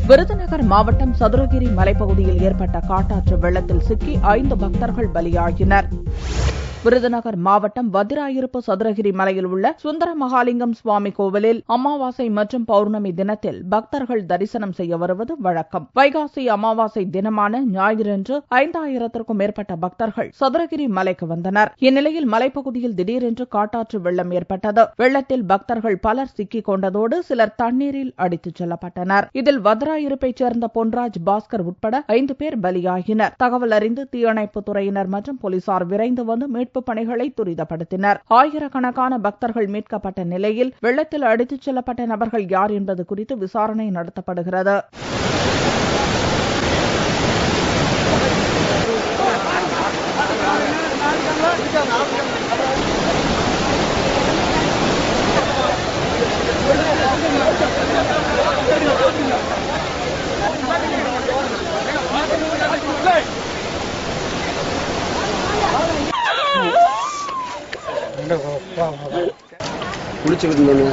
விருதுநகர் மாவட்டம் சதுரகிரி மலைப்பகுதியில் ஏற்பட்ட காட்டாற்று வெள்ளத்தில் சிக்கி 5 பக்தர்கள் பலியாகினர். விருதுநகர் மாவட்டம் வத்திராயிருப்பு சதுரகிரி மலையில் உள்ள சுந்தர மகாலிங்கம் சுவாமி கோவிலில் அமாவாசை மற்றும் பௌர்ணமி தினத்தில் பக்தர்கள் தரிசனம் செய்ய வருவது வழக்கம். வைகாசி அமாவாசை தினமான ஞாயிறன்று 5000க்கும் மேற்பட்ட பக்தர்கள் சதுரகிரி மலைக்கு வந்தனர். இந்நிலையில் மலைப்பகுதியில் திடீரென்று காட்டாற்று வெள்ளம் ஏற்பட்டது. வெள்ளத்தில் பக்தர்கள் பலர் சிக்கிக் கொண்டதோடு சிலர் தண்ணீரில் அடித்துச் செல்லப்பட்டனர். இதில் வத்திராயிருப்பைச் சேர்ந்த பொன்ராஜ், பாஸ்கர் உட்பட 5 பேர் பலியாகினர். தகவல் அறிந்து தீயணைப்புத் துறையினர் மற்றும் போலீசார் விரைந்து வந்து மீட்பு பணிகளை துரிதப்படுத்தினர். ஆயிரக்கணக்கான பக்தர்கள் மீட்கப்பட்ட நிலையில் வெள்ளத்தில் அடித்துச் செல்லப்பட்ட நபர்கள் யார் என்பது குறித்து விசாரணை நடத்தப்படுகிறது. குளிச்சுக்கிட்டு இருந்தோன்னு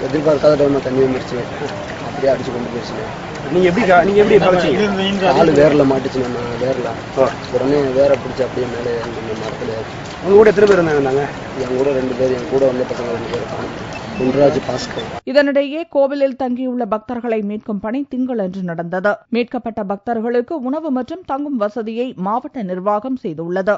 எதிர்பார்க்காத டைம்ல தண்ணி வந்துருச்சு. அப்படியே அடிச்சு கொண்டு போயிடுச்சு. நீங்க எப்படி காலு வேர்ல மாட்டுச்சு. நம்ம வேர்ல உடனே வேற பிடிச்சி அப்படியே மேலே மரத்துல. உங்க கூட எத்தனை பேர் இருந்தாங்க? என் கூட 2 பேர், என் கூட வந்த பசங்க 2 பேர், பொன்ராஜ், பாஸ்கர். இதனிடையே கோவிலில் தங்கியுள்ள பக்தர்களை மீட்கும் பணி திங்களன்று நடந்தது. மீட்கப்பட்ட பக்தர்களுக்கு உணவு மற்றும் தங்கும் வசதியை மாவட்ட நிர்வாகம் செய்துள்ளது.